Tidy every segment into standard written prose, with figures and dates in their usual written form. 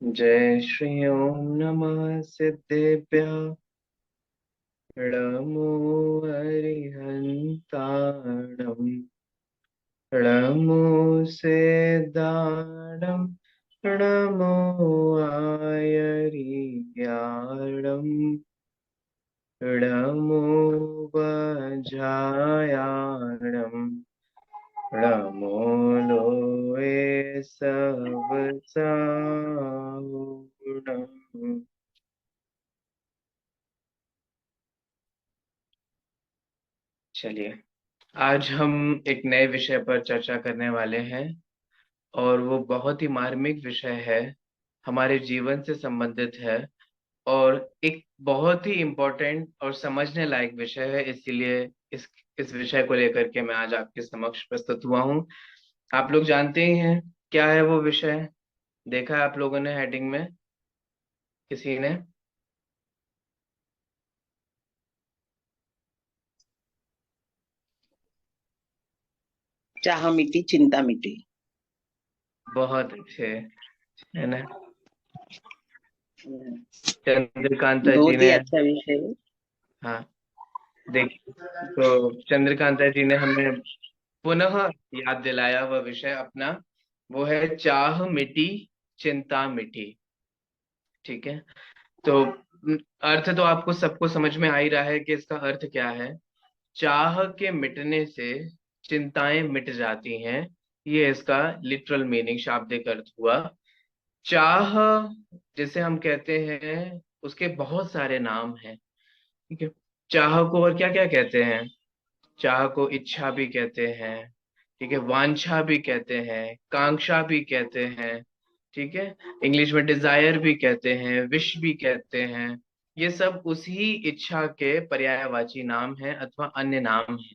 जय श्री ओम नमः सिद्धेभ्यः नमो अरिहन्ताणम् नमो सिद्धाणम् नमो आयरियाणम् नमो वज्रायाणम् नमो लोये सब साहुणम्। चलिए, आज हम एक नए विषय पर चर्चा करने वाले हैं और वो बहुत ही मार्मिक विषय है, हमारे जीवन से संबंधित है और एक बहुत ही इम्पोर्टेंट और समझने लायक विषय है। इसीलिए इस विषय को लेकर के मैं आज आपके समक्ष प्रस्तुत हुआ हूँ। आप लोग जानते ही हैं क्या है वो विषय। देखा है आप लोगों ने हेडिंग में, किसी ने? चाह मिटी चिंता मिटी। बहुत अच्छे, है ना? हम्म, चंद्रकांता जी बहुत ही ने, अच्छा विषय है। हाँ, देख, तो चंद्रकांता जी ने हमें पुनः याद दिलाया वह विषय अपना। वो है चाह मिटी चिंता मिटी। ठीक है, तो अर्थ तो आपको सबको समझ में आ ही रहा है कि इसका अर्थ क्या है। चाह के मिटने से चिंताएं मिट जाती हैं, ये इसका लिटरल मीनिंग, शाब्दिक अर्थ हुआ। चाह जिसे हम कहते हैं, उसके बहुत सारे नाम हैं। ठीक है, चाह को और क्या क्या कहते हैं? चाह को इच्छा भी कहते हैं, ठीक है, वांछा भी कहते हैं, कांक्षा भी कहते हैं, ठीक है, इंग्लिश में डिजायर भी कहते हैं, विश भी कहते हैं। ये सब उसी इच्छा के पर्यायवाची नाम हैं अथवा अन्य नाम हैं।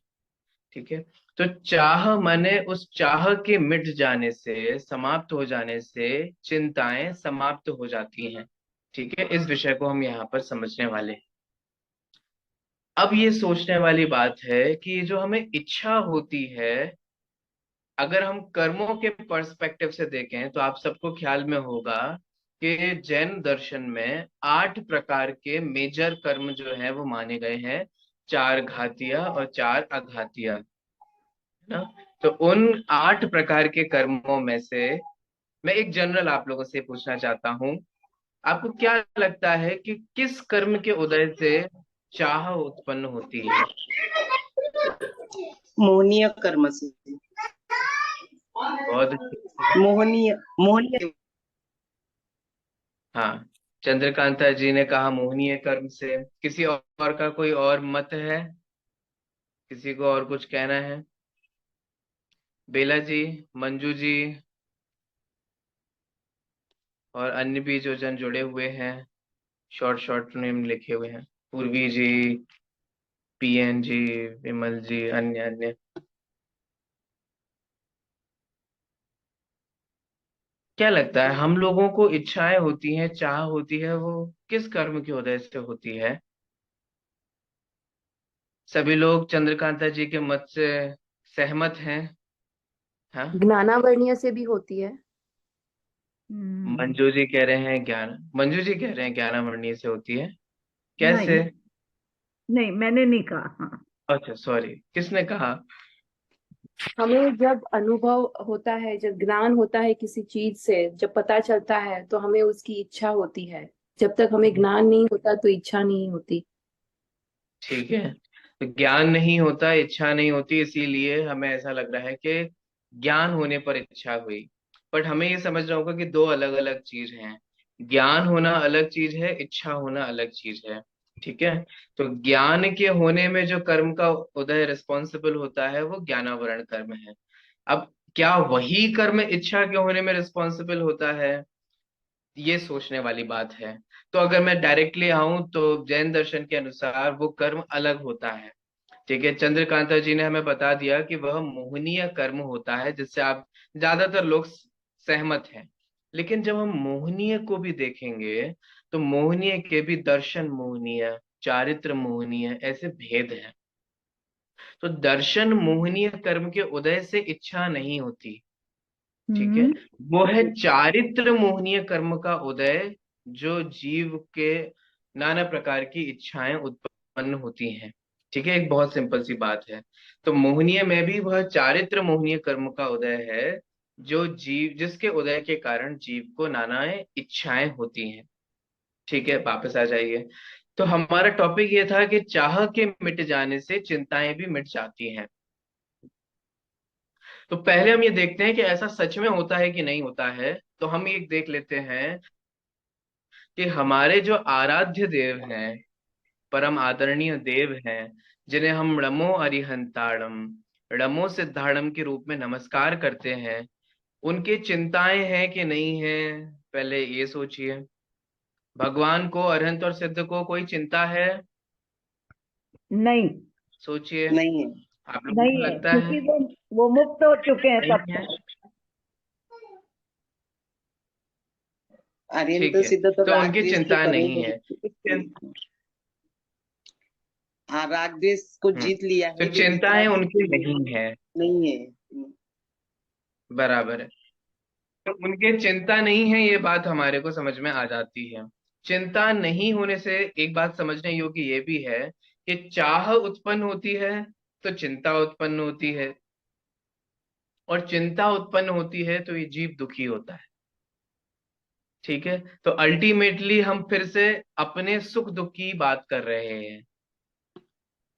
ठीक है, तो चाह माने उस चाह के मिट जाने से, समाप्त हो जाने से चिंताएं समाप्त हो जाती हैं। ठीक है, इस विषय को हम यहाँ पर समझने वाले हैं। अब ये सोचने वाली बात है कि जो हमें इच्छा होती है, अगर हम कर्मों के पर्सपेक्टिव से देखें तो आप सबको ख्याल में होगा कि जैन दर्शन में 8 प्रकार के मेजर कर्म जो है वो माने गए हैं। 4 घातीय और 4 अघातीय, है ना? तो उन 8 प्रकार के कर्मों में से मैं एक जनरल आप लोगों से पूछना चाहता हूँ। आपको क्या लगता है कि किस कर्म के उदय से चाह उत्पन्न होती है? मोहनीय कर्म से। बहुत अच्छे। मोहनीय मोहनीय। हाँ, चंद्रकांता जी ने कहा मोहनीय कर्म से। किसी और का कोई और मत है? किसी को और कुछ कहना है? बेला जी, मंजू जी और अन्य भी जो जन जुड़े हुए हैं, शॉर्ट शॉर्ट नेम लिखे हुए हैं, पूर्वी जी, पीएन जी, विमल जी, अन्य अन्य। क्या लगता है हम लोगों को इच्छाएं होती हैं, चाह होती है, वो किस कर्म की वजह से होती है? सभी लोग चंद्रकांता जी के मत से सहमत हैं? हाँ, ज्ञानावर्णीय से भी होती है। हम्म। मंजू जी कह रहे हैं ज्ञान, मंजू जी कह रहे हैं ज्ञानामृणीय से होती है। नहीं, कैसे? नहीं मैंने नहीं कहा। हाँ, अच्छा, सॉरी, किसने कहा? हमें जब अनुभव होता है, जब ज्ञान होता है किसी चीज से, जब पता चलता है तो हमें उसकी इच्छा होती है। जब तक हमें ज्ञान नहीं होता तो इच्छा नहीं होती। ठीक है, तो ज्ञान नहीं होता, इच्छा नहीं होती, इसीलिए हमें ऐसा लग रहा है कि ज्ञान होने पर इच्छा हुई। बट हमें ये समझना होगा कि दो अलग अलग चीज हैं। ज्ञान होना अलग चीज है, इच्छा होना अलग चीज है। ठीक है, तो ज्ञान के होने में जो कर्म का उदय रिस्पॉन्सिबल होता है वो ज्ञानावरण कर्म है। अब क्या वही कर्म इच्छा के होने में रिस्पॉन्सिबल होता है, ये सोचने वाली बात है। तो अगर मैं डायरेक्टली आऊं तो जैन दर्शन के अनुसार वो कर्म अलग होता है। ठीक है, चंद्रकांता जी ने हमें बता दिया कि वह मोहनीय कर्म होता है, जिससे आप ज्यादातर लोग सहमत हैं। लेकिन जब हम मोहनीय को भी देखेंगे तो मोहनीय के भी दर्शन मोहनीय, चारित्र मोहनीय, ऐसे भेद हैं। तो दर्शन मोहनीय कर्म के उदय से इच्छा नहीं होती। ठीक है। हम्म। वो है चारित्र मोहनीय कर्म का उदय, जो जीव के नाना प्रकार की इच्छाएं उत्पन्न होती हैं। ठीक है, एक बहुत सिंपल सी बात है। तो मोहनीय में भी वह चारित्र मोहनीय कर्म का उदय है, जो जीव, जिसके उदय के कारण जीव को नाना इच्छाएं होती हैं। ठीक है, वापस आ जाइए। तो हमारा टॉपिक ये था कि चाह के मिट जाने से चिंताएं भी मिट जाती हैं। तो पहले हम ये देखते हैं कि ऐसा सच में होता है कि नहीं होता है। तो हम ये देख लेते हैं कि हमारे जो आराध्य देव हैं, परम आदरणीय देव हैं, जिन्हें हम णमो अरिहंताणम, णमो सिद्धाणम के रूप में नमस्कार करते हैं, उनकी चिंताएं हैं कि नहीं है, पहले ये सोचिए। भगवान को, अरहंत और सिद्ध को कोई चिंता है? नहीं। सोचिए, नहीं है। आप लोगों को नहीं है, लगता है? क्योंकि वो मुक्त हो चुके हैं नहीं है। सबसे। आर्यन ठीक तो है, सिद्ध तो तो राग उनकी द्वेष के चिंता परे नहीं है। है। हाँ, राग द्वेष को हम्म, जीत लिया तो है, जो चिंताएं वीतराग उनकी नहीं है। नहीं है। बराबर है। तो उनके चिंता नहीं है, ये बात हमारे को समझ में आ जाती है। चिंता नहीं होने से एक बात समझने योग्य ये भी है कि चाह उत्पन्न होती है तो चिंता उत्पन्न होती है, और चिंता उत्पन्न होती है तो ये जीव दुखी होता है। ठीक है, तो अल्टीमेटली हम फिर से अपने सुख दुख की बात कर रहे हैं,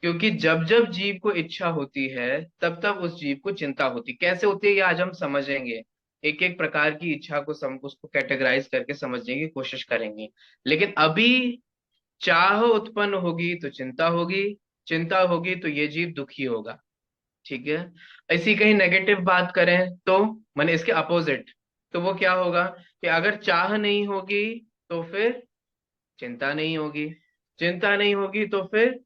क्योंकि जब जब जीव को इच्छा होती है तब तब उस जीव को चिंता होती। कैसे होती है ये आज हम समझेंगे। एक एक प्रकार की इच्छा को उसको कैटेगराइज करके समझने की कोशिश करेंगे। लेकिन अभी चाह उत्पन्न होगी तो चिंता होगी, चिंता होगी तो ये जीव दुखी होगा। ठीक है। ऐसी कहीं नेगेटिव बात करें तो, माने इसके अपोजिट, तो वो क्या होगा कि अगर चाह नहीं होगी तो फिर चिंता नहीं होगी, चिंता नहीं होगी तो फिर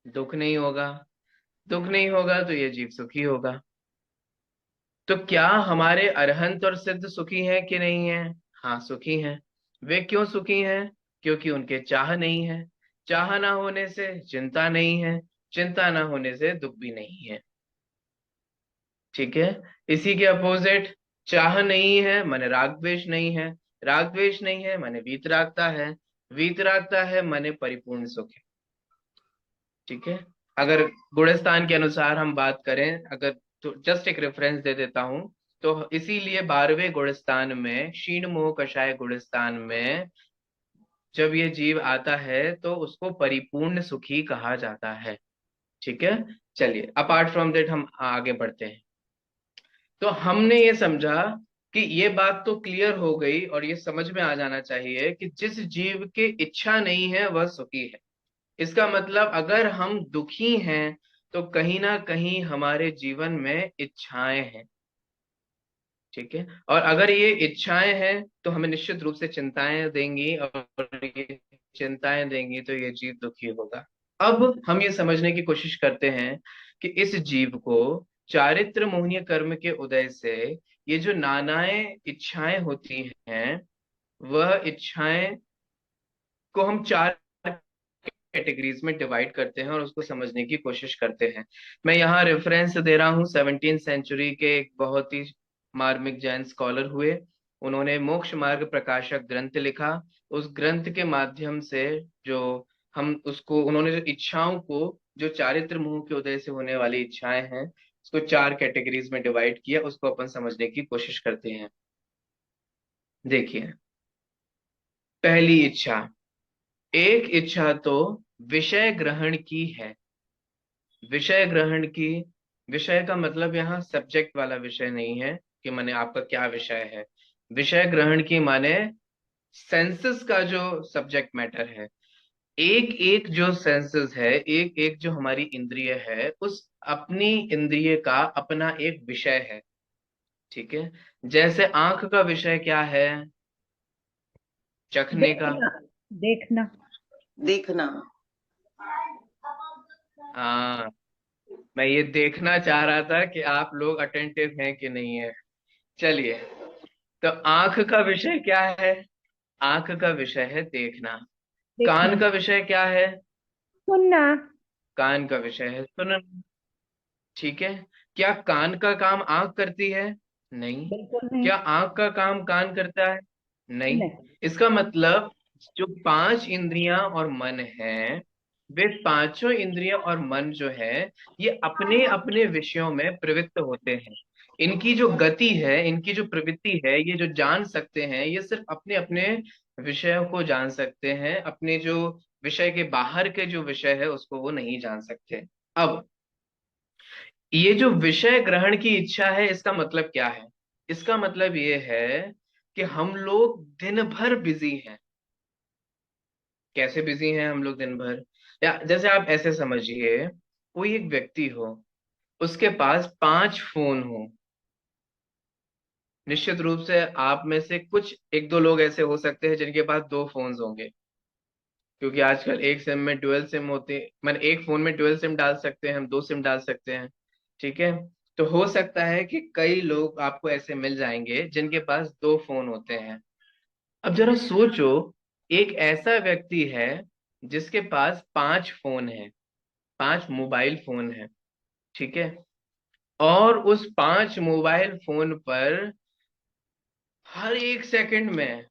दुख नहीं होगा, दुख नहीं होगा तो ये जीव सुखी होगा। तो क्या हमारे अरहंत और सिद्ध सुखी हैं कि नहीं है? हाँ, सुखी हैं। वे क्यों सुखी हैं? क्योंकि उनके चाह नहीं है, चाह ना होने से चिंता नहीं है, चिंता ना होने से दुख भी नहीं है। ठीक है। इसी के अपोजिट, चाह नहीं है माने राग द्वेष नहीं है, राग द्वेष नहीं है माने वीतरागता है, वीतरागता है माने परिपूर्ण सुख है। ठीक है। अगर गुणस्थान के अनुसार हम बात करें, अगर, तो जस्ट एक रेफरेंस दे देता हूं। तो इसीलिए 12वें गुणस्थान में, क्षीण मोह कषाय गुणस्थान में, जब ये जीव आता है तो उसको परिपूर्ण सुखी कहा जाता है। ठीक है। चलिए, अपार्ट फ्रॉम दैट हम आगे बढ़ते हैं। तो हमने ये समझा कि ये बात तो क्लियर हो गई, और ये समझ में आ जाना चाहिए कि जिस जीव की इच्छा नहीं है वह सुखी है। इसका मतलब अगर हम दुखी हैं तो कहीं ना कहीं हमारे जीवन में इच्छाएं हैं। ठीक है। और अगर ये इच्छाएं हैं तो हमें निश्चित रूप से चिंताएं देंगी, और ये चिंताएं देंगी तो ये जीव दुखी होगा। अब हम ये समझने की कोशिश करते हैं कि इस जीव को चारित्र मोहनीय कर्म के उदय से ये जो नानाएं इच्छाएं होती हैं, वह इच्छाएं को हम चार कैटेगरीज में डिवाइड करते हैं और उसको समझने की कोशिश करते हैं। मैं यहाँ रेफरेंस दे रहा हूँ 17th सेंचुरी के एक बहुत ही मार्मिक जैन स्कॉलर हुए। उन्होंने मोक्ष मार्ग प्रकाशक ग्रंथ लिखा। उस ग्रंथ के माध्यम से जो हम उसको, उन्होंने जो इच्छाओं को, जो चारित्र मोह के उदय से होने वाली इच्छाएं हैं, उसको चार कैटेगरीज में डिवाइड किया। उसको अपन समझने की कोशिश करते हैं। देखिए, पहली इच्छा, एक इच्छा तो विषय ग्रहण की है। विषय ग्रहण की, विषय का मतलब यहाँ सब्जेक्ट वाला विषय नहीं है कि माने आपका क्या विषय है। विषय ग्रहण की माने सेंसेस का जो सब्जेक्ट मैटर है। एक एक जो सेंसेस है, एक एक जो हमारी इंद्रिय है, उस अपनी इंद्रिय का अपना एक विषय है। ठीक है। जैसे आंख का विषय क्या है? चखने का। देखना। देखना। देखना। हाँ, मैं ये देखना चाह रहा था कि आप लोग अटेंटिव हैं कि नहीं है। चलिए, तो आंख का विषय क्या है? आंख का विषय है देखना। कान देखना। का विषय क्या है? सुनना। कान का विषय है सुनना। ठीक है। क्या कान का काम आंख करती है? नहीं। बिल्कुल नहीं। क्या आंख का काम कान करता है? नहीं। नहीं। इसका मतलब जो पांच इंद्रियां और मन है, वे पांचों इंद्रियां और मन जो है, ये अपने अपने विषयों में प्रवृत्त होते हैं। इनकी जो गति है, इनकी जो प्रवृत्ति है, ये जो जान सकते हैं, ये सिर्फ अपने अपने विषयों को जान सकते हैं। अपने जो विषय के बाहर के जो विषय है उसको वो नहीं जान सकते। अब ये जो विषय ग्रहण की इच्छा है, इसका मतलब क्या है? इसका मतलब ये है कि हम लोग दिन भर बिजी हैं। कैसे बिजी हैं हम लोग दिन भर? या जैसे आप ऐसे समझिए, कोई एक व्यक्ति हो, उसके पास पांच फोन हो। निश्चित रूप से आप में से कुछ एक दो लोग ऐसे हो सकते हैं जिनके पास दो फोन्स होंगे, क्योंकि आजकल एक सिम में डुअल सिम होते, मैंने एक फोन में डुअल सिम डाल सकते हैं, हम दो सिम डाल सकते हैं। ठीक है। तो हो सकता है कि कई लोग आपको ऐसे मिल जाएंगे जिनके पास दो फोन होते हैं। अब जरा सोचो, एक ऐसा व्यक्ति है जिसके पास पांच फोन है, पांच मोबाइल फोन है। ठीक है। और उस पांच मोबाइल फोन पर हर एक सेकंड में,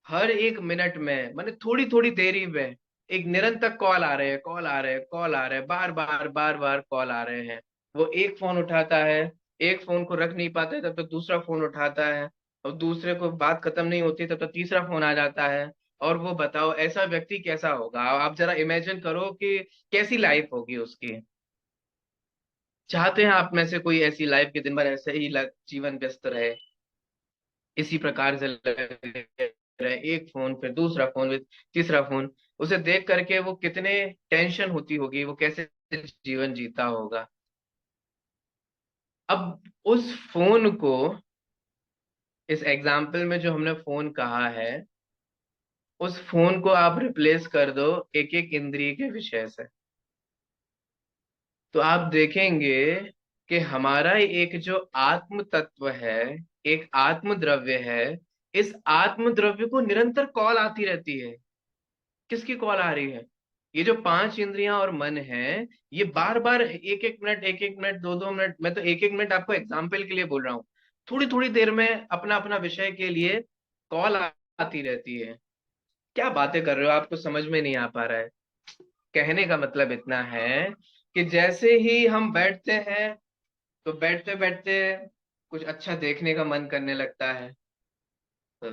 हर एक मिनट में, माने थोड़ी थोड़ी देरी में एक निरंतर कॉल आ रहे हैं, कॉल आ रहे हैं, कॉल आ रहे हैं, बार बार बार बार कॉल आ रहे हैं। वो एक फोन उठाता है, एक फोन को रख नहीं पाता है तब तक दूसरा फोन उठाता है, और दूसरे को बात खत्म नहीं होती तब तक तीसरा फोन आ जाता है। और वो बताओ, ऐसा व्यक्ति कैसा होगा? आप जरा इमेजिन करो कि कैसी लाइफ होगी उसकी। चाहते हैं आप में से कोई ऐसी लाइफ के दिन भर ऐसे ही जीवन व्यस्त रहे, इसी प्रकार से लगे रहे, एक फोन फिर दूसरा फोन फिर तीसरा फोन? उसे देख करके वो कितने टेंशन होती होगी, वो कैसे जीवन जीता होगा। अब उस फोन को, इस एग्जाम्पल में जो हमने फोन कहा है, उस फोन को आप रिप्लेस कर दो एक एक इंद्रिय के विषय से, तो आप देखेंगे कि हमारा एक जो आत्म तत्व है, एक आत्म द्रव्य है, इस आत्म द्रव्य को निरंतर कॉल आती रहती है। किसकी कॉल आ रही है? ये जो पांच इंद्रियां और मन है, ये बार बार एक एक मिनट, एक एक मिनट, दो दो मिनट, मैं तो एक एक मिनट आपको एग्जाम्पल के लिए बोल रहा हूँ, थोड़ी थोड़ी देर में अपना अपना विषय के लिए कॉल आती रहती है। क्या बातें कर रहे हो, आपको समझ में नहीं आ पा रहा है? कहने का मतलब इतना है कि जैसे ही हम बैठते हैं, तो बैठते बैठते कुछ अच्छा देखने का मन करने लगता है, तो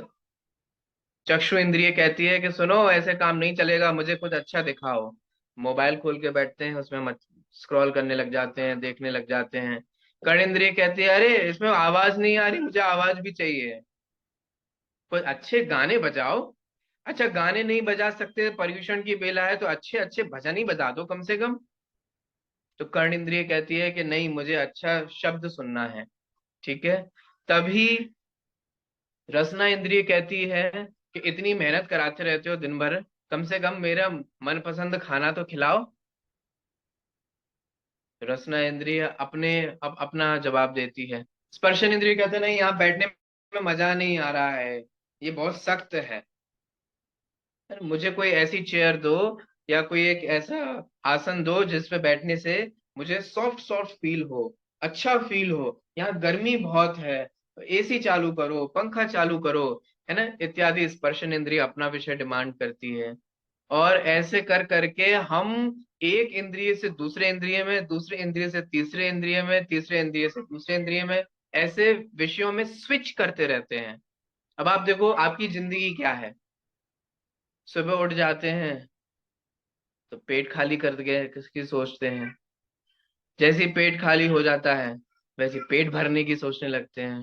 चक्षु इंद्रिय कहती है कि सुनो, ऐसे काम नहीं चलेगा, मुझे कुछ अच्छा दिखाओ। मोबाइल खोल के बैठते हैं, उसमें मत स्क्रॉल करने लग जाते हैं, देखने लग जाते हैं। कर्ण इंद्रिय कहती है, अरे इसमें आवाज नहीं आ रही, मुझे आवाज भी चाहिए, कुछ अच्छे गाने बजाओ। अच्छा, गाने नहीं बजा सकते, पर्यूषण की बेला है, तो अच्छे अच्छे भजन ही बजा दो कम से कम। तो कर्ण इंद्रिय कहती है कि नहीं, मुझे अच्छा शब्द सुनना है। ठीक है। तभी रसना इंद्रिय कहती है कि इतनी मेहनत कराते रहते हो दिन भर, कम से कम मेरा मनपसंद खाना तो खिलाओ। रसना इंद्रिय अपना जवाब देती है। स्पर्शन इंद्रिय कहते हैं, नहीं, यहाँ बैठने में मजा नहीं आ रहा है, ये बहुत सख्त है। अरे मुझे कोई ऐसी चेयर दो, या कोई एक ऐसा आसन दो जिसपे बैठने से मुझे सॉफ्ट सॉफ्ट फील हो, अच्छा फील हो। यहाँ गर्मी बहुत है, एसी चालू करो, पंखा चालू करो, है ना, इत्यादि। स्पर्शन इंद्रिय अपना विषय डिमांड करती है। और ऐसे कर करके हम एक इंद्रिय से दूसरे इंद्रिय में, दूसरे इंद्रिय से तीसरे इंद्रिय में, तीसरे इंद्रिय से दूसरे इंद्रिय में, ऐसे विषयों में स्विच करते रहते हैं। अब आप देखो, आपकी जिंदगी क्या है? सुबह उठ जाते हैं तो पेट खाली कर गए किसकी सोचते हैं, जैसे ही पेट खाली हो जाता है वैसे ही पेट भरने की सोचने लगते हैं,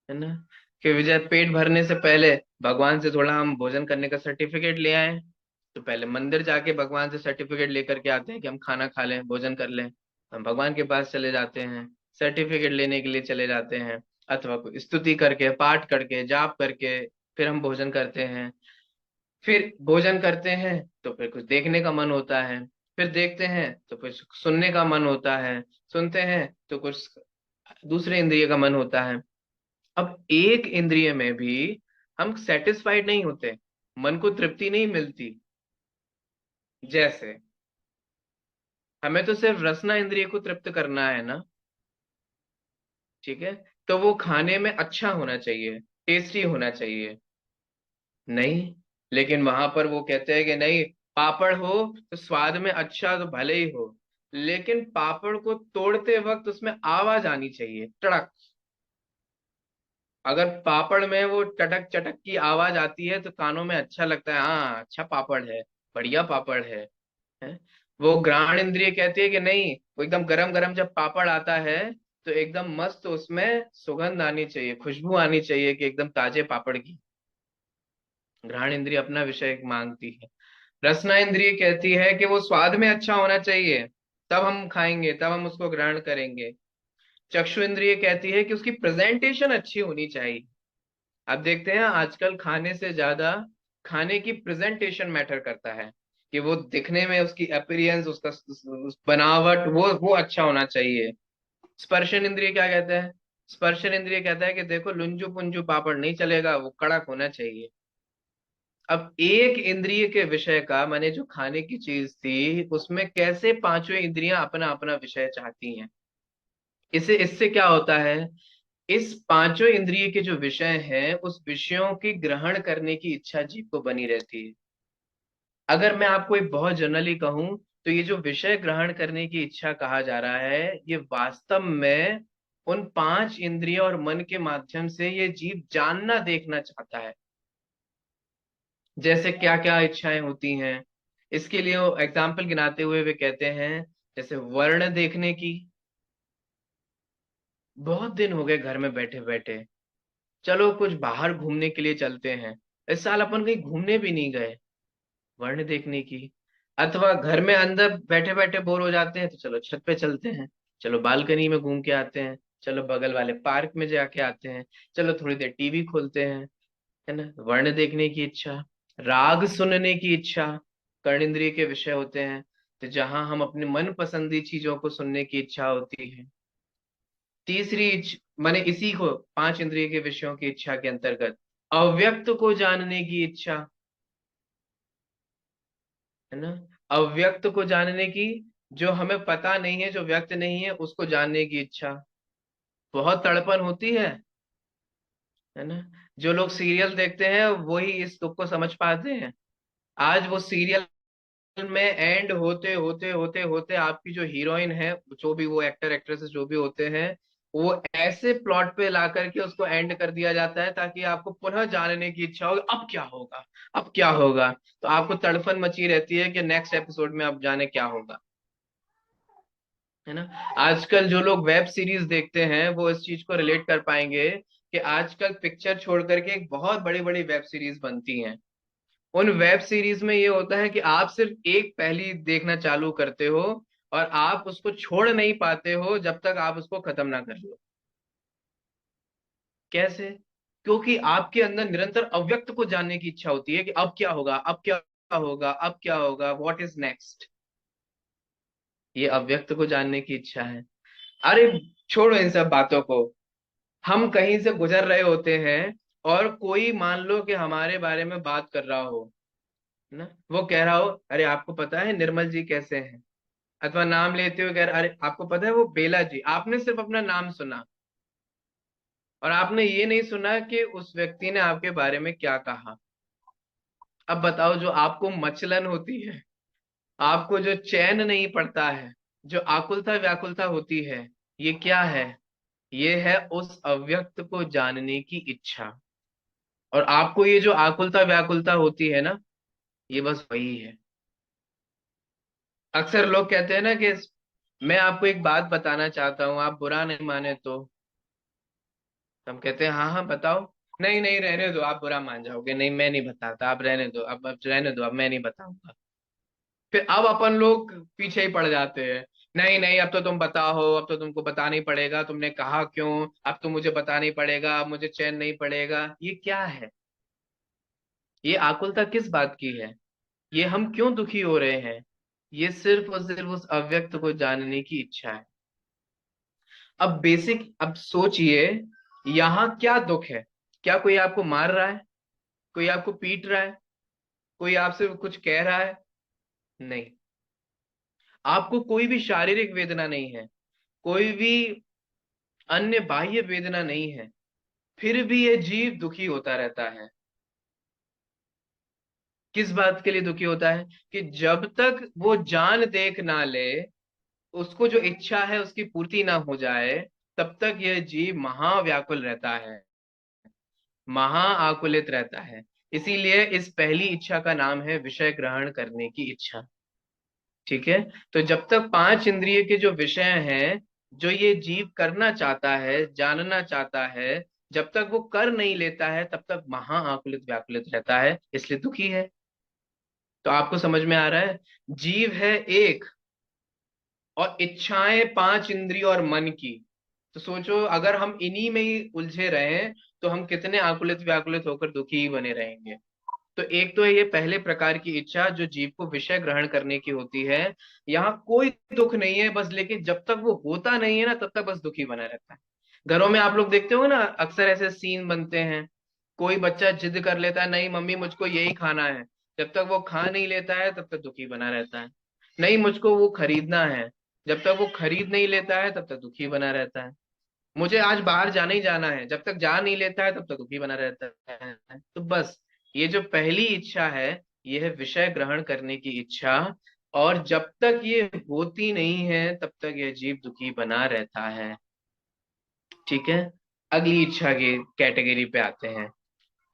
है ना। कि विजय, पेट भरने से पहले भगवान से थोड़ा हम भोजन करने का सर्टिफिकेट ले आए, तो पहले मंदिर जाके भगवान से सर्टिफिकेट लेकर के आते हैं कि हम खाना खा लें, भोजन कर लें। हम भगवान के पास चले जाते हैं, सर्टिफिकेट लेने के लिए चले जाते हैं, अथवा कोई स्तुति करके, पाठ करके, जाप करके फिर हम भोजन करते हैं। फिर भोजन करते हैं तो फिर कुछ देखने का मन होता है, फिर देखते हैं तो कुछ सुनने का मन होता है, सुनते हैं तो कुछ दूसरे इंद्रिय का मन होता है। अब एक इंद्रिय में भी हम सेटिस्फाइड नहीं होते, मन को तृप्ति नहीं मिलती। जैसे हमें तो सिर्फ रसना इंद्रिय को तृप्त करना है ना, ठीक है, तो वो खाने में अच्छा होना चाहिए, टेस्टी होना चाहिए। नहीं, लेकिन वहां पर वो कहते हैं कि नहीं, पापड़ हो तो स्वाद में अच्छा तो भले ही हो, लेकिन पापड़ को तोड़ते वक्त उसमें आवाज आनी चाहिए, टड़क। अगर पापड़ में वो टटक चटक की आवाज आती है तो कानों में अच्छा लगता है, हाँ अच्छा पापड़ है, बढ़िया पापड़ है? वो घ्राण इंद्रिय कहती है कि नहीं, वो एकदम गरम गरम जब पापड़ आता है तो एकदम मस्त उसमें सुगंध आनी चाहिए, खुशबू आनी चाहिए कि एकदम ताजे पापड़ की। घ्राण इंद्रिय अपना विषय मांगती है। रसना इंद्रिय कहती है कि वो स्वाद में अच्छा होना चाहिए, तब हम खाएंगे, तब हम उसको ग्रहण करेंगे। चक्षु इंद्रिय कहती है कि उसकी प्रेजेंटेशन अच्छी होनी चाहिए। अब देखते हैं आजकल खाने से ज्यादा खाने की प्रेजेंटेशन मैटर करता है, कि वो दिखने में उसकी अपीयरेंस, उसका बनावट, वो अच्छा होना चाहिए। स्पर्शन इंद्रिय क्या कहता है? स्पर्शन इंद्रिय कहता है कि देखो लुंजू पुंजू पापड़ नहीं चलेगा, वो कड़क होना चाहिए। अब एक इंद्रिय के विषय का, माने जो खाने की चीज थी उसमें कैसे पांचों इंद्रियां अपना अपना विषय चाहती हैं। इसे इससे क्या होता है, इस पांचों इंद्रिय के जो विषय हैं उस विषयों की ग्रहण करने की इच्छा जीव को बनी रहती है। अगर मैं आपको एक बहुत जनरली कहूं तो ये जो विषय ग्रहण करने की इच्छा कहा जा रहा है, ये वास्तव में उन पांच इंद्रिय और मन के माध्यम से ये जीव जानना देखना चाहता है, जैसे क्या क्या इच्छाएं होती हैं। इसके लिए वो एग्जाम्पल गिनाते हुए वे कहते हैं, जैसे वर्ण देखने की। बहुत दिन हो गए घर में बैठे बैठे, चलो कुछ बाहर घूमने के लिए चलते हैं। इस साल अपन कहीं घूमने भी नहीं गए, वर्ण देखने की। अथवा घर में अंदर बैठे बैठे बोर हो जाते हैं तो चलो छत पे चलते हैं, चलो बालकनी में घूम के आते हैं, चलो बगल वाले पार्क में जाके आते हैं, चलो थोड़ी देर टीवी खोलते हैं, है ना? वर्ण देखने की इच्छा। राग सुनने की इच्छा, कर्णेंद्रिय के विषय होते हैं, तो जहां हम अपनी मन पसंदी चीजों को सुनने की इच्छा होती है। तीसरी माने इसी को पांच इंद्रिय के विषयों की इच्छा के अंतर्गत अव्यक्त को जानने की इच्छा, है ना? अव्यक्त को जानने की, जो हमें पता नहीं है, जो व्यक्त नहीं है, उसको जानने की इच्छा। बहुत तड़पन होती है ना? जो लोग सीरियल देखते हैं वही इस दुख को समझ पाते हैं। आज वो सीरियल में एंड होते होते होते होते आपकी जो हीरोइन है, जो भी वो एक्टर एक्ट्रेसेस जो भी होते हैं, वो ऐसे प्लॉट पे ला करके उसको एंड कर दिया जाता है ताकि आपको पुनः जानने की इच्छा हो, अब क्या होगा, अब क्या होगा। तो आपको तड़फन मची रहती है कि नेक्स्ट एपिसोड में अब जाने क्या होगा, है ना? आजकल जो लोग वेब सीरीज देखते हैं वो इस चीज को रिलेट कर पाएंगे कि आजकल पिक्चर छोड़ करके एक बहुत बड़ी बड़ी वेब सीरीज बनती हैं। उन वेब सीरीज में ये होता है कि आप सिर्फ एक पहली देखना चालू करते हो और आप उसको छोड़ नहीं पाते हो जब तक आप उसको खत्म ना कर लो। कैसे? क्योंकि आपके अंदर निरंतर अव्यक्त को जानने की इच्छा होती है कि अब क्या होगा, अब क्या होगा, अब क्या होगा, व्हाट इज नेक्स्ट। ये अव्यक्त को जानने की इच्छा है। अरे छोड़ो इन सब बातों को। हम कहीं से गुजर रहे होते हैं और कोई मान लो कि हमारे बारे में बात कर रहा हो, है ना? वो कह रहा हो, अरे आपको पता है निर्मल जी कैसे हैं? अथवा नाम लेते हुए कह रहा, अरे आपको पता है वो बेला जी। आपने सिर्फ अपना नाम सुना और आपने ये नहीं सुना कि उस व्यक्ति ने आपके बारे में क्या कहा। अब बताओ, जो आपको मचलन होती है, आपको जो चैन नहीं पड़ता है, जो आकुलता व्याकुलता होती है, ये क्या है? ये है उस अव्यक्त को जानने की इच्छा। और आपको ये जो आकुलता व्याकुलता होती है ना, ये बस वही है। अक्सर लोग कहते हैं ना कि मैं आपको एक बात बताना चाहता हूं, आप बुरा नहीं माने तो। हम कहते हैं हाँ हाँ बताओ। नहीं नहीं रहने दो, आप बुरा मान जाओगे, नहीं मैं नहीं बताता, आप रहने दो, अब रहने दो, अब मैं नहीं बताऊंगा। फिर अब अपन लोग पीछे ही पड़ जाते हैं, नहीं नहीं अब तो तुम बताओ, अब तो तुमको बताना ही पड़ेगा, तुमने कहा क्यों, अब तो मुझे बताना ही पड़ेगा, अब मुझे चैन नहीं पड़ेगा। ये क्या है? ये आकुलता किस बात की है? ये हम क्यों दुखी हो रहे हैं? ये सिर्फ और सिर्फ उस अव्यक्त को जानने की इच्छा है। अब बेसिक, अब सोचिए, यहाँ क्या दुख है? क्या कोई आपको मार रहा है? कोई आपको पीट रहा है? कोई आपसे कुछ कह रहा है? नहीं। आपको कोई भी शारीरिक वेदना नहीं है, कोई भी अन्य बाह्य वेदना नहीं है, फिर भी ये जीव दुखी होता रहता है। किस बात के लिए दुखी होता है? कि जब तक वो जान देख ना ले, उसको जो इच्छा है उसकी पूर्ति ना हो जाए, तब तक यह जीव महाव्याकुल रहता है, महा आकुलित रहता है। इसीलिए इस पहली इच्छा का नाम है विषय ग्रहण करने की इच्छा। ठीक है। तो जब तक पांच इंद्रिय के जो विषय हैं, जो ये जीव करना चाहता है, जानना चाहता है, जब तक वो कर नहीं लेता है, तब तक महा आकुलित व्याकुलित रहता है, इसलिए दुखी है। तो आपको समझ में आ रहा है? जीव है एक, और इच्छाएं पांच इंद्रिय और मन की। तो सोचो, अगर हम इन्हीं में ही उलझे रहे तो हम कितने आकुलित व्याकुलित होकर दुखी ही बने रहेंगे। तो एक तो है ये पहले प्रकार की इच्छा जो जीव को विषय ग्रहण करने की होती है। यहाँ कोई दुख नहीं है बस, लेकिन जब तक वो होता नहीं है ना, तब तक बस दुखी बना रहता है। घरों में आप लोग देखते हो ना, अक्सर ऐसे सीन बनते हैं। कोई बच्चा जिद कर लेता है, नहीं मम्मी मुझको यही खाना है। जब तक वो खा नहीं लेता है तब तक दुखी बना रहता है। नहीं मुझको वो खरीदना है, जब तक वो खरीद नहीं लेता है तब तक दुखी बना रहता है। मुझे आज बाहर जाना ही जाना है, जब तक जा नहीं लेता है तब तक दुखी बना रहता है। तो बस ये जो पहली इच्छा है, ये है विषय ग्रहण करने की इच्छा। और जब तक ये होती नहीं है तब तक यह जीव दुखी बना रहता है। ठीक है। अगली इच्छा की कैटेगरी पे आते हैं।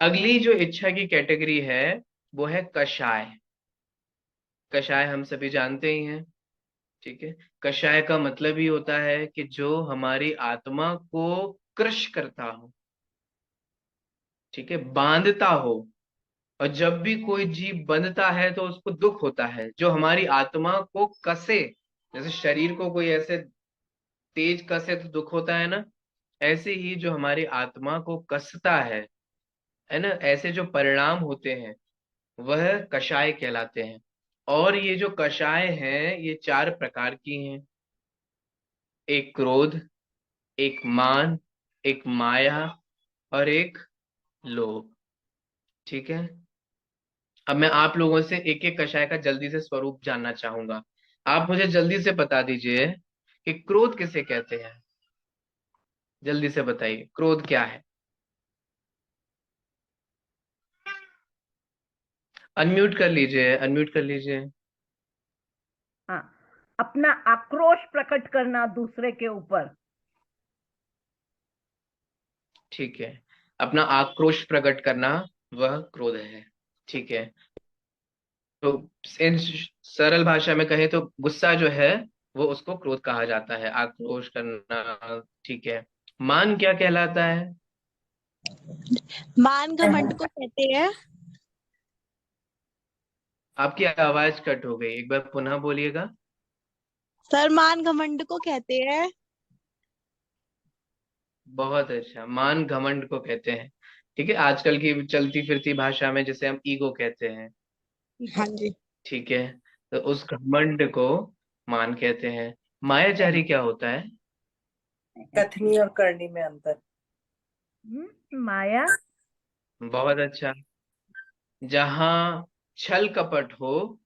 अगली जो इच्छा की कैटेगरी है वो है कषाय। कषाय हम सभी जानते ही हैं। ठीक है। कषाय का मतलब ही होता है कि जो हमारी आत्मा को क्रश करता हो, ठीक है, बांधता हो। और जब भी कोई जीव बंधता है तो उसको दुख होता है, जो हमारी आत्मा को कसे। जैसे शरीर को कोई ऐसे तेज कसे तो दुख होता है ना, ऐसे ही जो हमारी आत्मा को कसता है ना, ऐसे जो परिणाम होते हैं वह कषाय कहलाते हैं। और ये जो कषाय हैं ये चार प्रकार की हैं। एक क्रोध, एक मान, एक माया, और एक लोभ। ठीक है। अब मैं आप लोगों से एक एक कषाय का जल्दी से स्वरूप जानना चाहूंगा। आप मुझे जल्दी से बता दीजिए कि क्रोध किसे कहते हैं। जल्दी से बताइए, क्रोध क्या है? अनम्यूट कर लीजिए, अनम्यूट कर लीजिए। हाँ, अपना आक्रोश प्रकट करना दूसरे के ऊपर। ठीक है। अपना आक्रोश प्रकट करना, वह क्रोध है। ठीक है। तो इन सरल भाषा में कहें तो गुस्सा जो है वो उसको क्रोध कहा जाता है, आक्रोश करना। ठीक है। मान क्या कहलाता है? मान घमंड को कहते हैं। आपकी आवाज कट हो गई, एक बार पुनः बोलिएगा। सर मान घमंड को कहते हैं। बहुत अच्छा, मान घमंड को कहते हैं। ठीक है। आजकल की चलती फिरती भाषा में जिसे हम ईगो कहते हैं। हाँ जी। ठीक है। तो उस घमंड को मान कहते हैं। मायाचारी क्या होता है? कथनी और करनी में अंतर। माया। बहुत अच्छा। जहां छल कपट हो,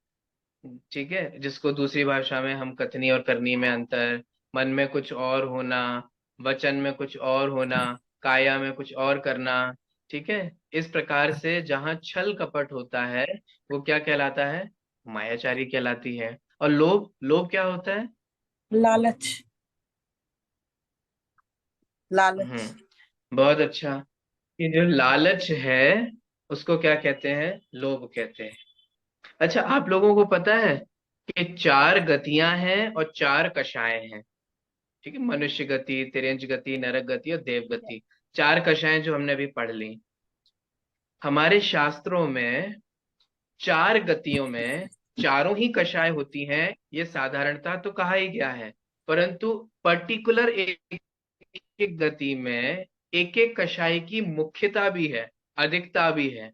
ठीक है, जिसको दूसरी भाषा में हम कथनी और करनी में अंतर, मन में कुछ और होना, वचन में कुछ और होना, काया में कुछ और करना। ठीक है। इस प्रकार से जहां छल कपट होता है वो क्या कहलाता है? मायाचारी कहलाती है। और लोभ, लोभ क्या होता है? लालच, लालच। बहुत अच्छा। ये जो लालच है उसको क्या कहते हैं? लोभ कहते हैं। अच्छा, आप लोगों को पता है कि चार गतियां हैं और चार कषाय हैं। ठीक है। मनुष्य गति, तिर्यंच गति, नरक गति और देव गति। चार कषाय जो हमने अभी पढ़ ली। हमारे शास्त्रों में चार गतियों में चारों ही कषाय होती हैं, ये साधारणतः तो कहा ही गया है। परंतु पर्टिकुलर एक एक गति में एक एक कषाय की मुख्यता भी है, अधिकता भी है।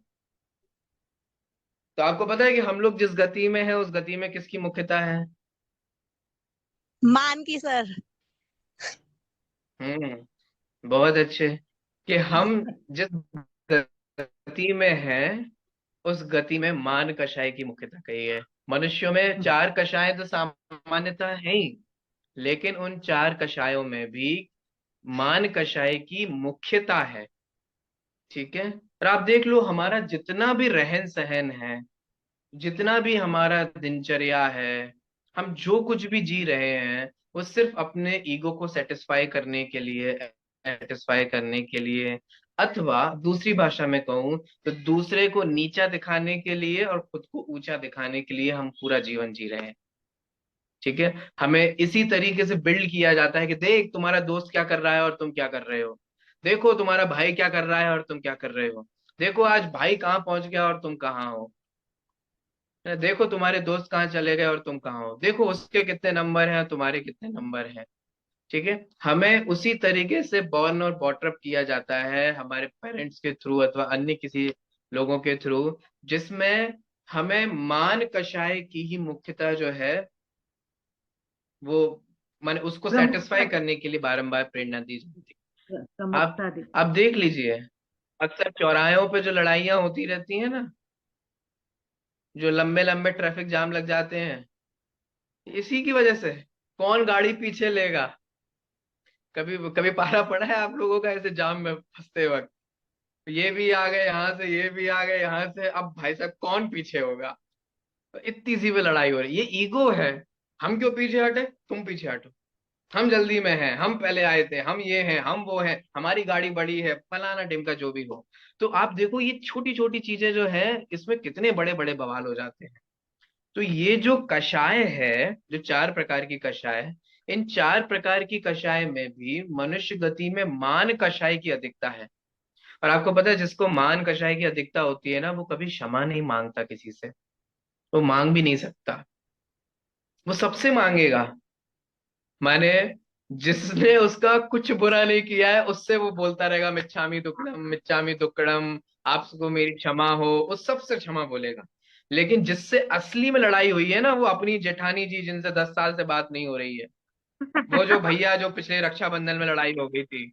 तो आपको पता है कि हम लोग जिस गति में है उस गति में किसकी मुख्यता है? मान की सर। बहुत अच्छे। कि हम जिस गति में हैं उस गति में मान कषाय की मुख्यता कही है। मनुष्यों में चार कषाय तो सामान्यतः है ही, लेकिन उन चार कषायों में भी मान कषाय की मुख्यता है। ठीक है, और आप देख लो हमारा जितना भी रहन सहन है, जितना भी हमारा दिनचर्या है, हम जो कुछ भी जी रहे हैं वो सिर्फ अपने ईगो को सेटिस्फाई करने के लिए, अथवा दूसरी भाषा में कहूँ तो दूसरे को नीचा दिखाने के लिए और खुद को ऊंचा दिखाने के लिए हम पूरा जीवन जी रहे हैं। ठीक है, हमें इसी तरीके से बिल्ड किया जाता है कि देख तुम्हारा दोस्त क्या कर रहा है और तुम क्या कर रहे हो, देखो तुम्हारा भाई क्या कर रहा है और तुम क्या कर रहे हो, देखो आज भाई कहाँ पहुंच गया और तुम कहाँ हो, देखो तुम्हारे दोस्त कहाँ चले गए और तुम कहाँ हो, देखो उसके कितने नंबर हैं तुम्हारे कितने नंबर हैं। ठीक है, हमें उसी तरीके से बॉर्न और बॉटअप किया जाता है हमारे पेरेंट्स के थ्रू अथवा अन्य किसी लोगों के थ्रू, जिसमें हमें मान कषाय की ही मुख्यता जो है वो माने उसको सेटिस्फाई प्रमुखता करने के लिए बारंबार प्रेरणा दी जाती थी। आप प्रमुखता दी। आप देख लीजिए, अक्सर चौराहों पे जो लड़ाइयाँ होती रहती हैं ना, जो लंबे लंबे ट्रैफिक जाम लग जाते हैं, इसी की वजह से कौन गाड़ी पीछे लेगा। कभी कभी पारा पड़ा है आप लोगों का ऐसे जाम में फंसते वक्त, ये भी आ गए यहाँ से, ये भी आ गए यहाँ से, अब भाई साहब कौन पीछे होगा। तो इतनी सी भी लड़ाई हो रही, ये ईगो है। हम क्यों पीछे हटे, तुम पीछे हटो, हम जल्दी में हैं, हम पहले आए थे, हम ये हैं, हम वो हैं, हमारी गाड़ी बड़ी है, फलाना ढिमका जो भी हो। तो आप देखो ये छोटी छोटी चीजें जो है इसमें कितने बड़े बड़े बवाल हो जाते हैं। तो ये जो कषाय है, जो चार प्रकार की कषाय, इन चार प्रकार की कषाय में भी मनुष्य गति में मान कषाय की अधिकता है। और आपको पता है जिसको मान कषाय की अधिकता होती है ना, वो कभी क्षमा नहीं मांगता किसी से, वो मांग भी नहीं सकता, वो सबसे मांगेगा। माने जिसने उसका कुछ बुरा नहीं किया है उससे वो बोलता रहेगा मिच्छामी दुक्कडम, मिच्छामी दुक्कडम, आपको मेरी क्षमा हो, वो सबसे क्षमा बोलेगा। लेकिन जिससे असली में लड़ाई हुई है ना, वो अपनी जेठानी जी जिनसे 10 साल से बात नहीं हो रही है, वो जो भैया जो पिछले रक्षाबंधन में लड़ाई हो गई थी,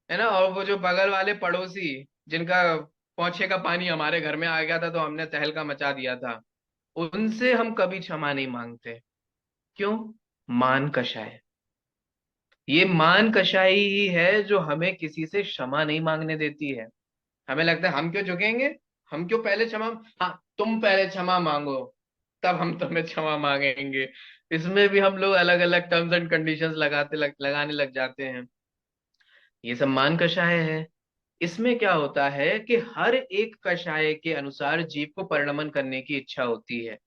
है ना, और वो जो बगल वाले पड़ोसी जिनका पोंछे का पानी हमारे घर में आ गया था तो हमने तहलका मचा दिया था, उनसे हम कभी क्षमा नहीं मांगते। क्यों? मान कषाय। ये मान कषाई ही है जो हमें किसी से क्षमा नहीं मांगने देती है। हमें लगता है हम क्यों झुकेंगे, हम क्यों पहले क्षमा, हाँ तुम पहले क्षमा मांगो तब हम तुम्हें क्षमा मांगेंगे। इसमें भी हम लोग अलग अलग टर्म्स एंड कंडीशंस लगाने लग जाते हैं। ये सब मान कषाय है। इसमें क्या होता है कि हर एक कषाय के अनुसार जीव को परिणमन करने की इच्छा होती है।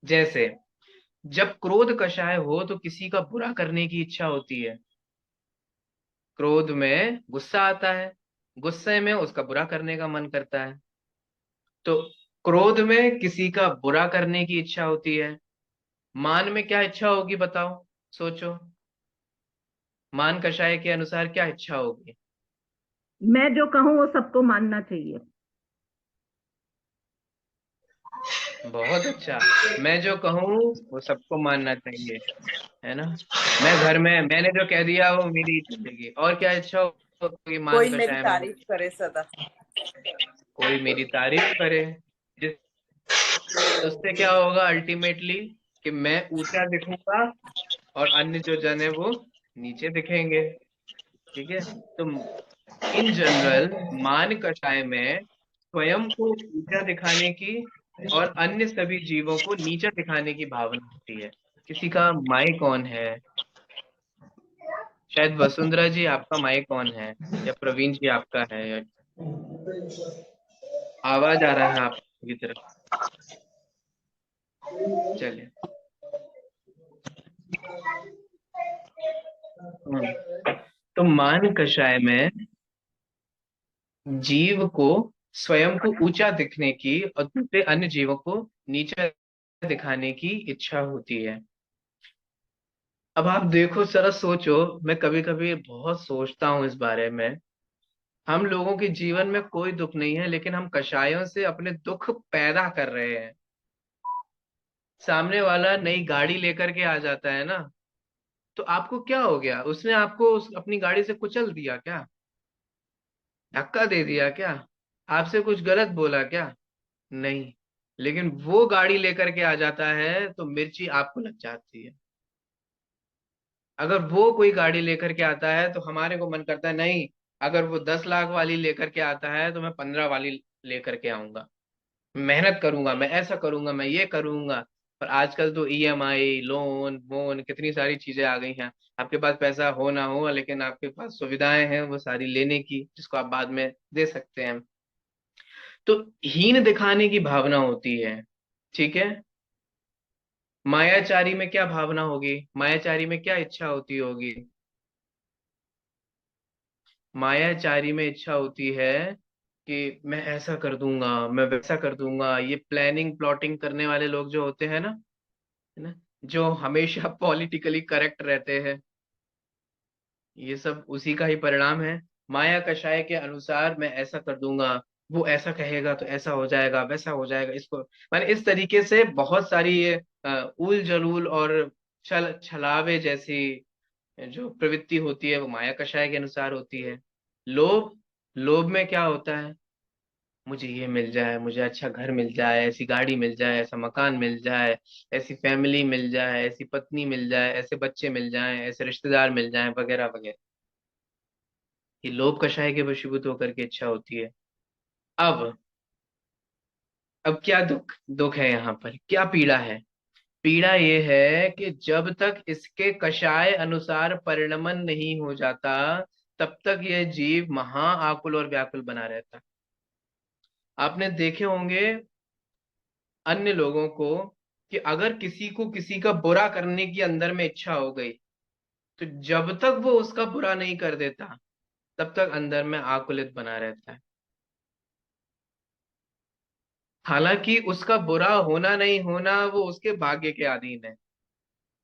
जैसे जब क्रोध कषाय हो तो किसी का बुरा करने की इच्छा होती है, क्रोध में गुस्सा आता है, गुस्से में उसका बुरा करने का मन करता है। तो क्रोध में किसी का बुरा करने की इच्छा होती है, मान में क्या इच्छा होगी बताओ, सोचो, मान कषाय के अनुसार क्या इच्छा होगी। मैं जो कहूँ वो सबको मानना चाहिए। बहुत अच्छा, मैं जो कहूँ वो सबको मानना चाहिए, है ना। मैं घर में मैंने जो कह दिया वो मेरी ही चलेगी। और क्या इच्छा होगी मान कोई मेरी कषाय में? तारीफ करे सदा। कोई मेरी तारीफ करे, जिस उससे क्या होगा अल्टीमेटली, कि मैं ऊंचा दिखूंगा और अन्य जो जन है वो नीचे दिखेंगे। ठीक है, तो इन जनरल मान कषाय में स्वयं को ऊंचा दिखाने की और अन्य सभी जीवों को नीचा दिखाने की भावना होती है। किसी का माइक ऑन है, शायद वसुंधरा जी आपका माइक ऑन है, या प्रवीण जी आपका है, या आवाज आ रहा है आपकी तरफ। चलिए। तो मान कषाय में जीव को स्वयं को ऊंचा दिखने की और दूसरे अन्य जीवों को नीचा दिखाने की इच्छा होती है। अब आप देखो जरा सोचो, मैं कभी कभी बहुत सोचता हूँ इस बारे में। हम लोगों के जीवन में कोई दुख नहीं है लेकिन हम कषायों से अपने दुख पैदा कर रहे हैं। सामने वाला नई गाड़ी लेकर के आ जाता है ना, तो आपको क्या हो गया, उसने आपको अपनी गाड़ी से कुचल दिया क्या, धक्का दे दिया क्या, आपसे कुछ गलत बोला क्या? नहीं। लेकिन वो गाड़ी लेकर के आ जाता है तो मिर्ची आपको लग जाती है। अगर वो कोई गाड़ी लेकर के आता है तो हमारे को मन करता है नहीं, अगर वो 10 लाख वाली लेकर के आता है तो मैं 15 वाली लेकर के आऊंगा, मेहनत करूंगा, मैं ऐसा करूंगा, मैं ये करूंगा। पर आजकल तो ईएमआई, लोन वोन, कितनी सारी चीजें आ गई हैं। आपके पास पैसा हो ना हो, लेकिन आपके पास सुविधाएं हैं वो सारी लेने की, जिसको आप बाद में दे सकते हैं। तो हीन दिखाने की भावना होती है, ठीक है। मायाचारी में क्या भावना होगी, मायाचारी में क्या इच्छा होती होगी? मायाचारी में इच्छा होती है कि मैं ऐसा कर दूंगा, मैं वैसा कर दूंगा। ये प्लानिंग प्लॉटिंग करने वाले लोग जो होते हैं ना, है ना, जो हमेशा पॉलिटिकली करेक्ट रहते हैं, ये सब उसी का ही परिणाम है। माया कषाय के अनुसार मैं ऐसा कर दूंगा, वो ऐसा कहेगा तो ऐसा हो जाएगा, वैसा हो जाएगा, इसको मैंने इस तरीके से बहुत सारी ये उल जलूल और छलावे जैसी जो प्रवृत्ति होती है वो माया कषाय के अनुसार होती है। लोभ, लोभ में क्या होता है? मुझे ये मिल जाए, मुझे अच्छा घर मिल जाए, ऐसी गाड़ी मिल जाए, ऐसा मकान मिल जाए, ऐसी फैमिली मिल जाए, ऐसी पत्नी मिल जाए, ऐसे बच्चे मिल जाएं, ऐसे रिश्तेदार मिल जाएं, वगैरह वगैरह। ये लोभ कषाय के वशीभूत होकर के इच्छा होती है। अब अब क्या दुख दुख है यहाँ पर, क्या पीड़ा है? पीड़ा ये है कि जब तक इसके कषाय अनुसार परिणमन नहीं हो जाता, तब तक यह जीव महा आकुल और व्याकुल बना रहता। आपने देखे होंगे अन्य लोगों को कि अगर किसी को किसी का बुरा करने की अंदर में इच्छा हो गई, तो जब तक वो उसका बुरा नहीं कर देता, तब तक अंदर में आकुलित बना रहता है। हालांकि उसका बुरा होना नहीं होना वो उसके भाग्य के अधीन है।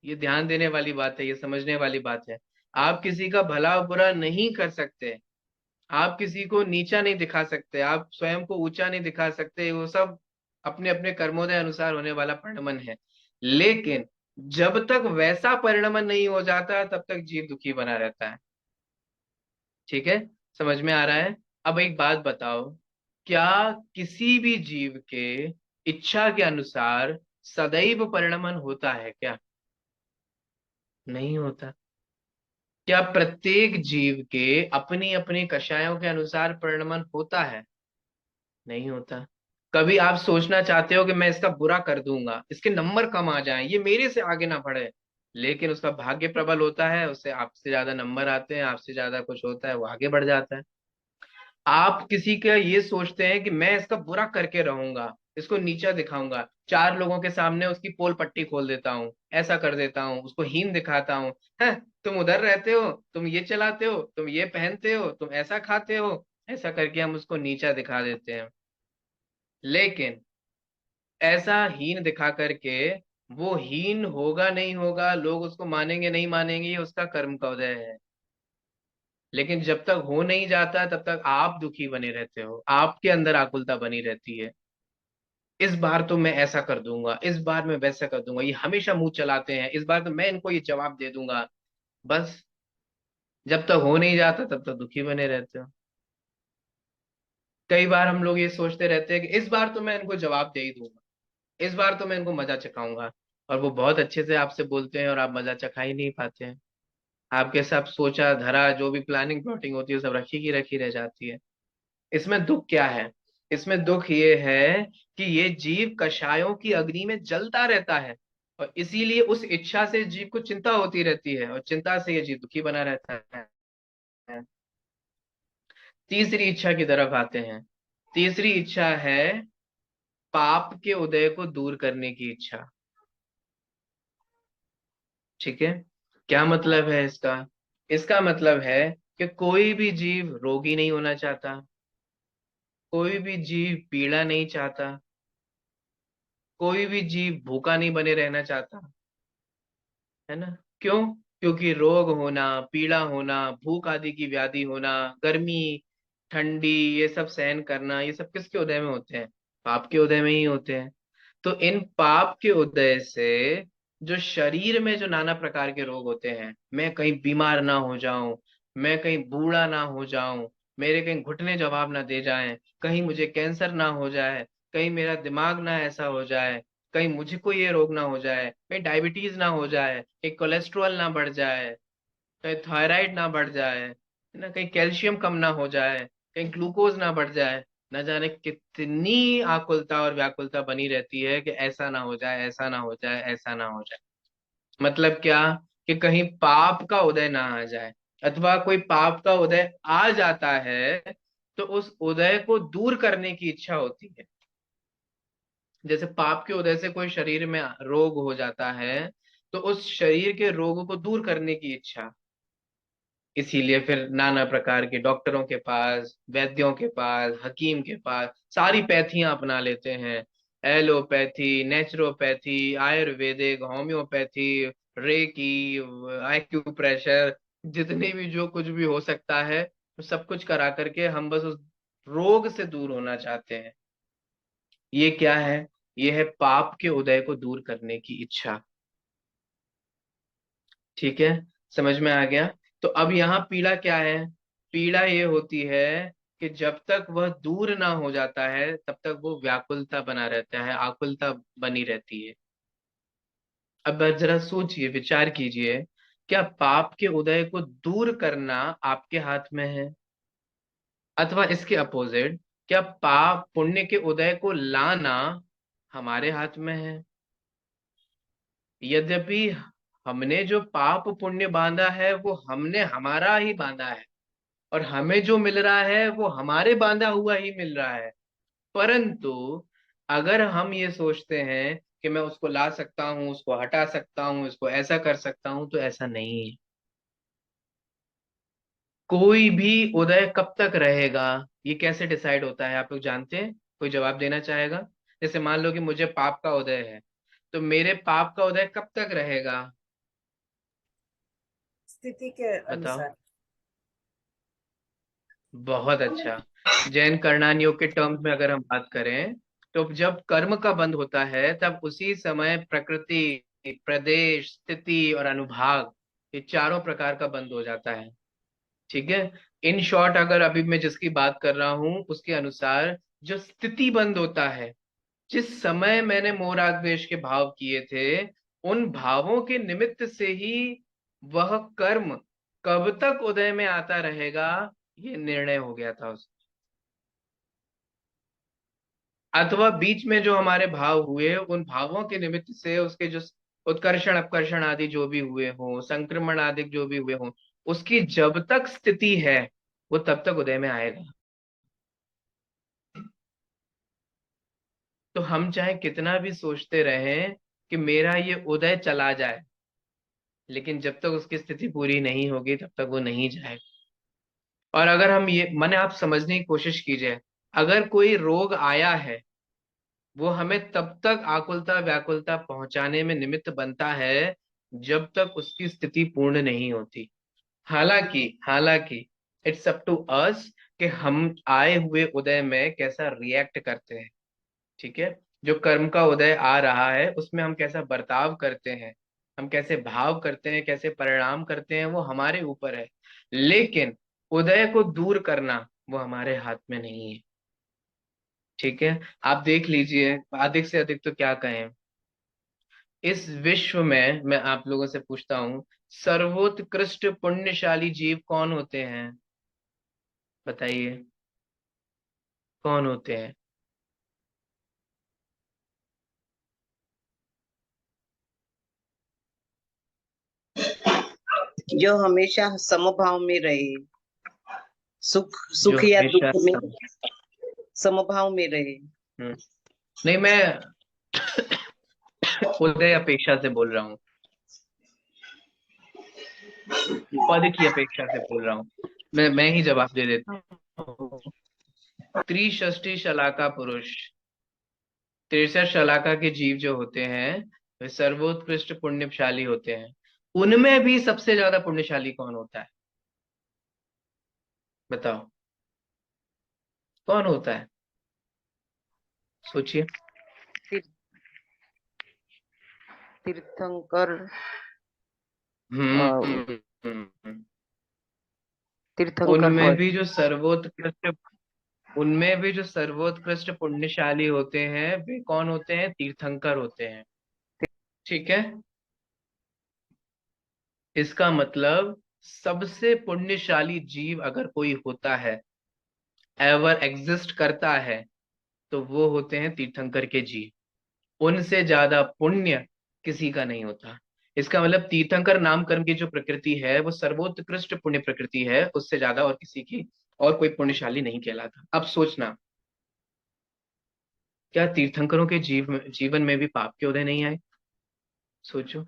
ये ध्यान देने वाली बात है, ये समझने वाली बात है। आप किसी का भला बुरा नहीं कर सकते, आप किसी को नीचा नहीं दिखा सकते, आप स्वयं को ऊंचा नहीं दिखा सकते, वो सब अपने अपने कर्मोदय अनुसार होने वाला परिणमन है। लेकिन जब तक वैसा परिणमन नहीं हो जाता, तब तक जीव दुखी बना रहता है। ठीक है, समझ में आ रहा है? अब एक बात बताओ, क्या किसी भी जीव के इच्छा के अनुसार सदैव परिणमन होता है क्या? नहीं होता। क्या प्रत्येक जीव के अपनी अपनी कषायों के अनुसार परिणमन होता है? नहीं होता। कभी आप सोचना चाहते हो कि मैं इसका बुरा कर दूंगा, इसके नंबर कम आ जाएं, ये मेरे से आगे ना बढ़े, लेकिन उसका भाग्य प्रबल होता है, उससे आपसे ज्यादा नंबर आते हैं, आपसे ज्यादा कुछ होता है, वो आगे बढ़ जाता है। आप किसी का ये सोचते हैं कि मैं इसका बुरा करके रहूंगा, इसको नीचा दिखाऊंगा, 4 लोगों के सामने उसकी पोल पट्टी खोल देता हूँ, ऐसा कर देता हूँ, उसको हीन दिखाता हूँ। हैं, तुम उधर रहते हो, तुम ये चलाते हो, तुम ये पहनते हो, तुम ऐसा खाते हो, ऐसा करके हम उसको नीचा दिखा देते हैं। लेकिन ऐसा हीन दिखा करके वो हीन होगा नहीं होगा, लोग उसको मानेंगे नहीं मानेंगे, ये उसका कर्म का उदय है। लेकिन जब तक हो नहीं जाता, तब तक आप दुखी बने रहते हो, आपके अंदर आकुलता बनी रहती है। इस बार तो मैं ऐसा कर दूंगा, इस बार मैं वैसा कर दूंगा, ये हमेशा मुंह चलाते हैं, इस बार तो मैं इनको ये जवाब दे दूंगा। बस जब तक हो नहीं जाता, तब तक दुखी बने रहते हो। कई बार हम लोग ये सोचते रहते हैं कि इस बार तो मैं इनको जवाब दे ही दूंगा, इस बार तो मैं इनको मजा चखाऊंगा। और वो बहुत अच्छे से आपसे बोलते हैं और आप मजा चखा ही नहीं पाते हैं। आपके सब सोचा धरा जो भी प्लानिंग प्लॉटिंग होती है, सब रखी की रखी रह जाती है। इसमें दुख क्या है? इसमें दुख ये है कि ये जीव कषायों की अग्नि में जलता रहता है, और इसीलिए उस इच्छा से जीव को चिंता होती रहती है, और चिंता से ये जीव दुखी बना रहता है। तीसरी इच्छा की तरफ आते हैं। तीसरी इच्छा है पाप के उदय को दूर करने की इच्छा। ठीक है, क्या मतलब है इसका? इसका मतलब है कि कोई भी जीव रोगी नहीं होना चाहता, कोई भी जीव पीड़ा नहीं चाहता, कोई भी जीव भूखा नहीं बने रहना चाहता, है ना? क्यों? क्योंकि रोग होना, पीड़ा होना, भूख आदि की व्याधि होना, गर्मी, ठंडी, ये सब सहन करना, ये सब किसके उदय में होते हैं? पाप के उदय में ही होते हैं। तो इन पाप के उदय से जो शरीर में जो नाना प्रकार के रोग होते हैं, मैं कहीं बीमार ना हो जाऊं, मैं कहीं बूढ़ा ना हो जाऊं, मेरे कहीं घुटने जवाब ना दे जाएं, कहीं मुझे कैंसर ना हो जाए, कहीं मेरा दिमाग ना ऐसा हो जाए, कहीं मुझको ये रोग ना हो जाए, कहीं डायबिटीज ना हो जाए, कहीं कोलेस्ट्रॉल ना बढ़ जाए, कहीं थायराइड ना बढ़ जाए, है ना, कहीं कैल्शियम कम ना हो जाए, कहीं ग्लूकोज ना बढ़ जाए। न जाने कितनी आकुलता और व्याकुलता बनी रहती है कि ऐसा ना हो जाए, ऐसा ना हो जाए, ऐसा ना हो जाए। मतलब क्या, कि कहीं पाप का उदय ना आ जाए, अथवा कोई पाप का उदय आ जाता है तो उस उदय को दूर करने की इच्छा होती है। जैसे पाप के उदय से कोई शरीर में रोग हो जाता है, तो उस शरीर के रोग को दूर करने की इच्छा। इसीलिए फिर नाना प्रकार के डॉक्टरों के पास, वैद्यों के पास, हकीम के पास सारी पैथियां अपना लेते हैं। Allopathy, naturopathy, ayurvedic, homeopathy, reiki, acupressure, जितने भी जो कुछ भी हो सकता है वो सब कुछ करा करके हम बस उस रोग से दूर होना चाहते हैं। ये क्या है? ये है पाप के उदय को दूर करने की इच्छा। ठीक है, समझ में आ गया? तो अब यहाँ पीड़ा क्या है? पीड़ा ये होती है कि जब तक वह दूर ना हो जाता है तब तक वो व्याकुलता बना रहता है, आकुलता बनी रहती है। अब जरा सोचिए, विचार कीजिए, क्या पाप के उदय को दूर करना आपके हाथ में है, अथवा इसके अपोजिट, क्या पाप पुण्य के उदय को लाना हमारे हाथ में है? यद्यपि हमने जो पाप पुण्य बांधा है वो हमने हमारा ही बांधा है, और हमें जो मिल रहा है वो हमारे बांधा हुआ ही मिल रहा है। परंतु अगर हम ये सोचते हैं कि मैं उसको ला सकता हूं, उसको हटा सकता हूं, इसको ऐसा कर सकता हूं, तो ऐसा नहीं है। कोई भी उदय कब तक रहेगा, ये कैसे डिसाइड होता है, आप लोग जानते हैं? कोई जवाब देना चाहेगा? जैसे मान लो कि मुझे पाप का उदय है, तो मेरे पाप का उदय कब तक रहेगा? स्थिति के बताओ। अनुसार। बहुत अच्छा। जैन करणान योग के टर्म्स में अगर हम बात करें, तो जब कर्म का बंध होता है तब उसी समय प्रकृति, प्रदेश, स्थिति और अनुभाग, ये चारों प्रकार का बंद हो जाता है। ठीक है। इन शॉर्ट, अगर अभी मैं जिसकी बात कर रहा हूं उसके अनुसार, जो स्थिति बंद होता है, जिस समय मैंने मोह राग द्वेष के भाव किए थे, उन भावों के निमित्त से ही वह कर्म कब तक उदय में आता रहेगा, ये निर्णय हो गया था उस, अथवा बीच में जो हमारे भाव हुए उन भावों के निमित्त से उसके जो उत्कर्षण अपकर्षण आदि जो भी हुए हों, संक्रमण आदि जो भी हुए हों, उसकी जब तक स्थिति है वो तब तक उदय में आएगा। तो हम चाहे कितना भी सोचते रहें कि मेरा ये उदय चला जाए, लेकिन जब तक उसकी स्थिति पूरी नहीं होगी तब तक वो नहीं जाएगा। और अगर हम ये माने, आप समझने की कोशिश कीजिए, अगर कोई रोग आया है, वो हमें तब तक आकुलता व्याकुलता पहुंचाने में निमित्त बनता है जब तक उसकी स्थिति पूर्ण नहीं होती। हालांकि हालांकि इट्स अप टू अस कि हम आए हुए उदय में कैसा रिएक्ट करते हैं। ठीक है। जो कर्म का उदय आ रहा है उसमें हम कैसा बर्ताव करते हैं, हम कैसे भाव करते हैं, कैसे परिणाम करते हैं, वो हमारे ऊपर है। लेकिन उदय को दूर करना वो हमारे हाथ में नहीं है। ठीक है। आप देख लीजिए, अधिक से अधिक तो क्या कहें, इस विश्व में मैं आप लोगों से पूछता हूं, सर्वोत्कृष्ट पुण्यशाली जीव कौन होते हैं? बताइए, कौन होते हैं? जो हमेशा समभाव में रहे, सुख जो सुख या हमेशा दुख में समभाव में रहे। नहीं, मैं उदय अपेक्षा से बोल रहा हूँ, पद की अपेक्षा से बोल रहा हूँ। मैं ही जवाब दे देता हूँ। त्रिषष्टि शलाका पुरुष, 63 शलाका के जीव जो होते हैं, वे सर्वोत्कृष्ट पुण्यशाली होते हैं। उनमें भी सबसे ज्यादा पुण्यशाली कौन होता है? बताओ, कौन होता है? सोचिए। तीर- तीर्थंकर हम्म अ, हम्म, हम्म। तीर्थंकर उनमें पद। भी जो सर्वोत्कृष्ट उनमें भी जो सर्वोत्कृष्ट पुण्यशाली होते हैं वे कौन होते हैं? तीर्थंकर होते हैं। ठीक है। इसका मतलब सबसे पुण्यशाली जीव अगर कोई होता है, एवर एग्जिस्ट करता है, तो वो होते हैं तीर्थंकर के जीव। उनसे ज्यादा पुण्य किसी का नहीं होता। इसका मतलब तीर्थंकर नाम कर्म की जो प्रकृति है वो सर्वोत्कृष्ट पुण्य प्रकृति है, उससे ज्यादा और किसी की और कोई पुण्यशाली नहीं कहलाता। अब सोचना, क्या तीर्थंकरों के जीवन में भी पाप के उदय नहीं आए? सोचो,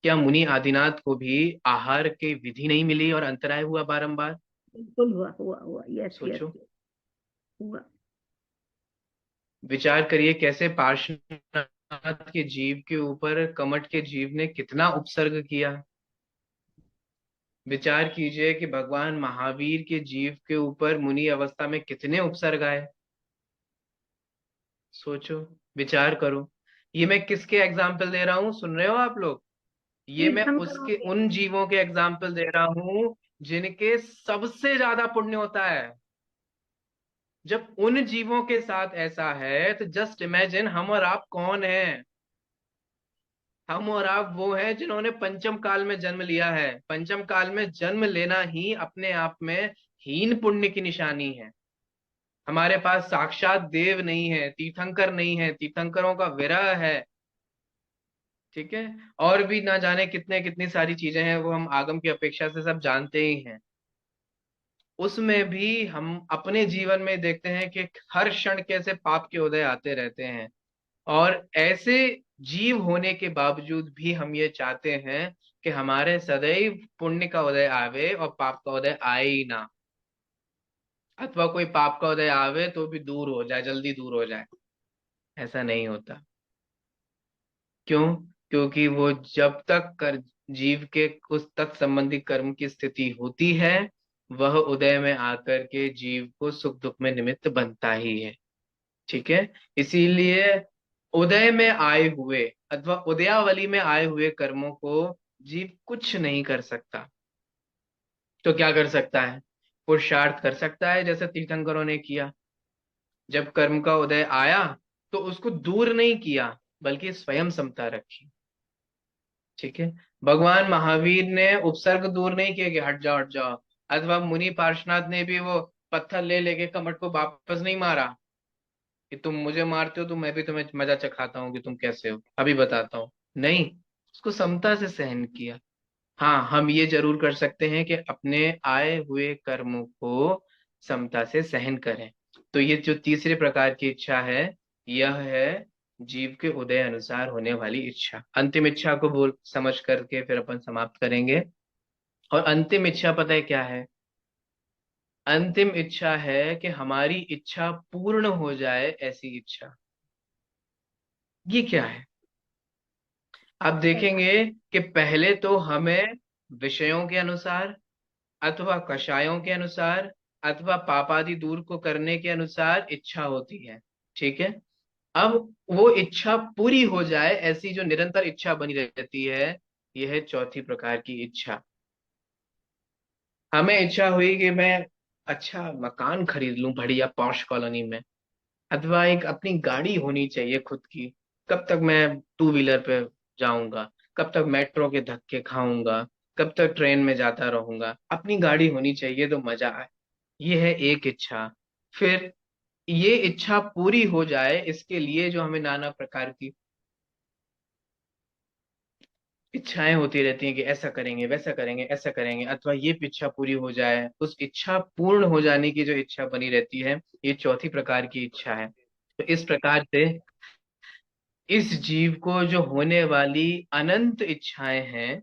क्या मुनि आदिनाथ को भी आहार की विधि नहीं मिली और अंतराय हुआ बारंबार? बिल्कुल हुआ हुआ हुआ, यस यस सोचो, हुआ। विचार करिए कैसे पार्श्वनाथ के जीव के ऊपर कमठ के जीव ने कितना उपसर्ग किया। विचार कीजिए कि भगवान महावीर के जीव के ऊपर मुनि अवस्था में कितने उपसर्ग आए। सोचो, विचार करो। ये मैं किसके एग्जाम्पल दे रहा हूँ, सुन रहे हो आप लोग? ये मैं तीर्थंकरों उसके के। उन जीवों के एग्जाम्पल दे रहा हूँ जिनके सबसे ज्यादा पुण्य होता है। जब उन जीवों के साथ ऐसा है तो जस्ट इमेजिन हम और आप कौन हैं। हम और आप वो हैं जिन्होंने पंचम काल में जन्म लिया है। पंचम काल में जन्म लेना ही अपने आप में हीन पुण्य की निशानी है। हमारे पास साक्षात देव नहीं है, तीर्थंकर नहीं है, तीर्थंकरों का विरह है। ठीक है, और भी ना जाने कितने कितनी सारी चीजें हैं, वो हम आगम की अपेक्षा से सब जानते ही हैं। उसमें भी हम अपने जीवन में देखते हैं कि हर क्षण कैसे पाप के उदय आते रहते हैं। और ऐसे जीव होने के बावजूद भी हम ये चाहते हैं कि हमारे सदैव पुण्य का उदय आवे और पाप का उदय आए ही ना, अथवा कोई पाप का उदय आवे तो भी दूर हो जाए, जल्दी दूर हो जाए। ऐसा नहीं होता। क्यों? क्योंकि वो जब तक कर जीव के उस तत्संबंधी कर्म की स्थिति होती है, वह उदय में आकर के जीव को सुख दुख में निमित्त बनता ही है। ठीक है, इसीलिए उदय में आए हुए अथवा उदयावली में आए हुए कर्मों को जीव कुछ नहीं कर सकता। तो क्या कर सकता है? पुरुषार्थ कर सकता है, जैसे तीर्थंकरों ने किया। जब कर्म का उदय आया तो उसको दूर नहीं किया, बल्कि स्वयं समता रखी। ठीक है, भगवान महावीर ने उपसर्ग दूर नहीं किया कि हट जाओ हट जाओ, अथवा मुनि पार्श्वनाथ ने भी वो पत्थर ले लेके कमट को वापस नहीं मारा कि तुम मुझे मारते हो तो मैं भी तुम्हें मजा चखाता हूँ कि तुम कैसे हो, अभी बताता हूँ। नहीं, उसको समता से सहन किया। हाँ, हम ये जरूर कर सकते हैं कि अपने आए हुए कर्मों को समता से सहन करें। तो ये जो तीसरे प्रकार की इच्छा है, यह है जीव के उदय अनुसार होने वाली इच्छा। अंतिम इच्छा को बोल समझ करके फिर अपन समाप्त करेंगे। और अंतिम इच्छा पता है क्या है? अंतिम इच्छा है कि हमारी इच्छा पूर्ण हो जाए, ऐसी इच्छा। ये क्या है? आप देखेंगे कि पहले तो हमें विषयों के अनुसार अथवा कषायों के अनुसार अथवा पापादि दूर को करने के अनुसार इच्छा होती है। ठीक है, अब वो इच्छा पूरी हो जाए, ऐसी जो निरंतर इच्छा बनी रहती है, यह है चौथी प्रकार की इच्छा। हमें इच्छा हुई कि मैं अच्छा मकान खरीद लूं बढ़िया पॉश कॉलोनी में, अथवा एक अपनी गाड़ी होनी चाहिए खुद की। कब तक मैं टू व्हीलर पे जाऊंगा, कब तक मेट्रो के धक्के खाऊंगा, कब तक ट्रेन में जाता रहूंगा, अपनी गाड़ी होनी चाहिए तो मजा आए। ये है एक इच्छा। फिर ये इच्छा पूरी हो जाए, इसके लिए जो हमें नाना प्रकार की इच्छाएं होती रहती हैं कि ऐसा करेंगे वैसा करेंगे ऐसा करेंगे, अथवा ये इच्छा पूरी हो जाए, उस इच्छा पूर्ण हो जाने की जो इच्छा बनी रहती है, ये चौथी प्रकार की इच्छा है। तो इस प्रकार से इस जीव को जो होने वाली अनंत इच्छाएं हैं,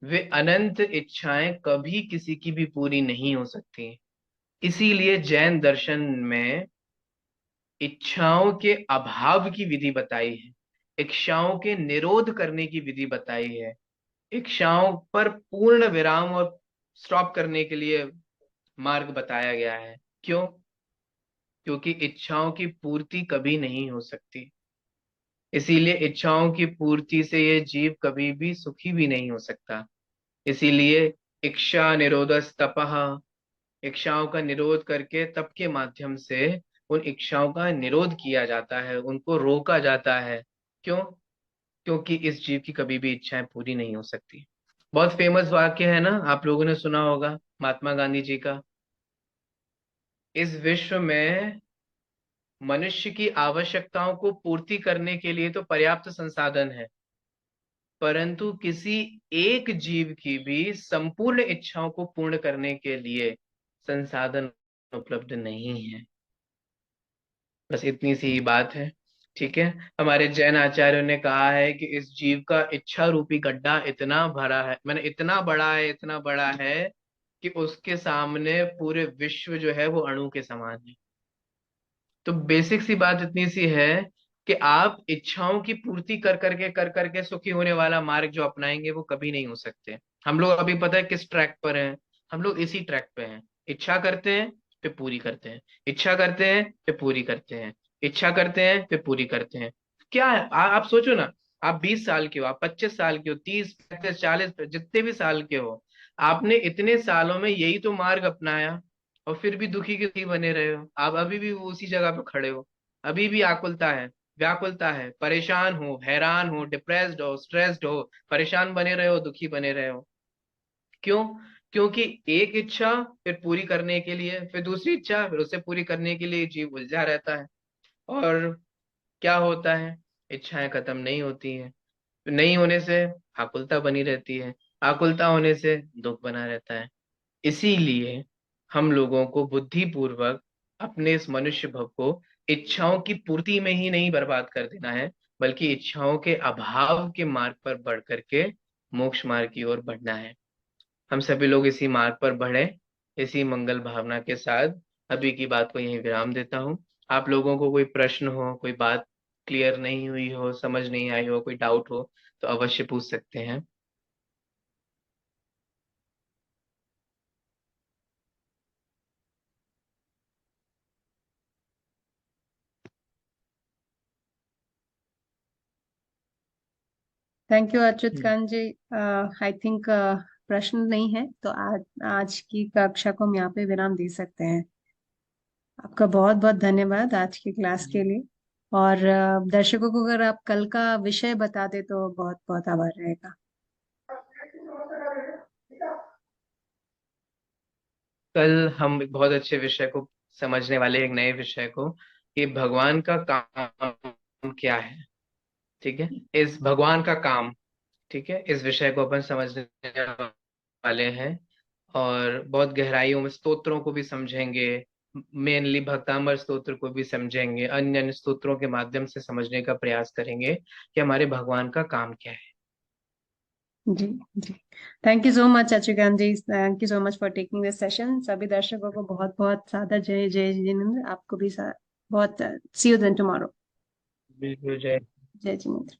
वे अनंत इच्छाएं कभी किसी की भी पूरी नहीं हो सकती। इसीलिए जैन दर्शन में इच्छाओं के अभाव की विधि बताई है, इच्छाओं के निरोध करने की विधि बताई है, इच्छाओं पर पूर्ण विराम और स्टॉप करने के लिए मार्ग बताया गया है। क्यों? क्योंकि इच्छाओं की पूर्ति कभी नहीं हो सकती। इसीलिए इच्छाओं की पूर्ति से ये जीव कभी भी सुखी भी नहीं हो सकता। इसीलिए इच्छा निरोधस तपः, इच्छाओं का निरोध करके तप के माध्यम से उन इच्छाओं का निरोध किया जाता है, उनको रोका जाता है। क्यों? क्योंकि इस जीव की कभी भी इच्छाएं पूरी नहीं हो सकती। बहुत फेमस वाक्य है ना, आप लोगों ने सुना होगा, महात्मा गांधी जी का, इस विश्व में मनुष्य की आवश्यकताओं को पूर्ति करने के लिए तो पर्याप्त संसाधन है, परंतु किसी एक जीव की भी संपूर्ण इच्छाओं को पूर्ण करने के लिए संसाधन उपलब्ध नहीं है। बस इतनी सी ही बात है। ठीक है, हमारे जैन आचार्यों ने कहा है कि इस जीव का इच्छा रूपी गड्ढा इतना भरा है, मैंने इतना बड़ा है, इतना बड़ा है कि उसके सामने पूरे विश्व जो है वो अणु के समान है। तो बेसिक सी बात इतनी सी है कि आप इच्छाओं की पूर्ति कर करके सुखी होने वाला मार्ग जो अपनाएंगे वो कभी नहीं हो सकते। हम लोग अभी पता है किस ट्रैक पर हैं, हम लोग इसी ट्रैक पे हैं। इच्छा करते हैं फिर पूरी करते हैं, इच्छा करते हैं फिर पूरी करते हैं, इच्छा करते हैं फिर पूरी करते हैं। क्या है आप सोचो ना, आप 20 साल के हो, आप 25 साल के हो, 30 35 40 जितने भी साल के हो, आपने इतने सालों में यही तो मार्ग अपनाया और फिर भी दुखी के दुखी बने रहे हो। आप अभी भी वो उसी जगह पे खड़े हो, अभी भी आकुलता है, व्याकुलता है, परेशान हो, हैरान हो, डिप्रेस्ड हो, स्ट्रेस्ड हो, परेशान बने रहे हो, दुखी बने रहे हो। क्यों? क्योंकि एक इच्छा फिर पूरी करने के लिए, फिर दूसरी इच्छा, फिर उसे पूरी करने के लिए जीव उलझा रहता है। और क्या होता है, इच्छाएं खत्म नहीं होती हैं, नहीं होने से आकुलता बनी रहती है, आकुलता होने से दुख बना रहता है। इसीलिए हम लोगों को बुद्धिपूर्वक अपने इस मनुष्य भव को इच्छाओं की पूर्ति में ही नहीं बर्बाद कर देना है, बल्कि इच्छाओं के अभाव के मार्ग पर बढ़ करके मोक्ष मार्ग की ओर बढ़ना है। हम सभी लोग इसी मार्ग पर बढ़े, इसी मंगल भावना के साथ अभी की बात को यहीं विराम देता हूँ। आप लोगों को कोई प्रश्न हो, कोई बात क्लियर नहीं हुई हो, समझ नहीं आई हो, कोई डाउट हो तो अवश्य पूछ सकते हैं। Thank you Achyut Kant ji. I think प्रश्न नहीं है तो आज आज की कक्षा को हम यहाँ पे विराम दे सकते हैं। आपका बहुत बहुत धन्यवाद आज की क्लास के लिए। और दर्शकों को अगर आप कल का विषय बता दे तो बहुत बहुत आभार रहेगा। कल हम एक बहुत अच्छे विषय को समझने वाले हैं, एक नए विषय को, कि भगवान का काम क्या है। ठीक है, इस भगवान का काम, ठीक है, इस विषय को अपन समझने वाले हैं और बहुत गहराइयों में स्तोत्रों को भी समझेंगे। मेनली भक्तामर स्तोत्र को भी समझेंगे, अन्य अन्य स्तोत्रों के माध्यम से समझने का प्रयास करेंगे कि हमारे भगवान का काम क्या है। जी जी, thank you so much Achyut ji, thank you so much for taking this session. सभी दर्शकों को बहुत बहुत सादर जय जय जिनेंद्र। आपको भी बहुत सी यू देन टुमारो। बिल्कुल, जय जय जिनेंद्र।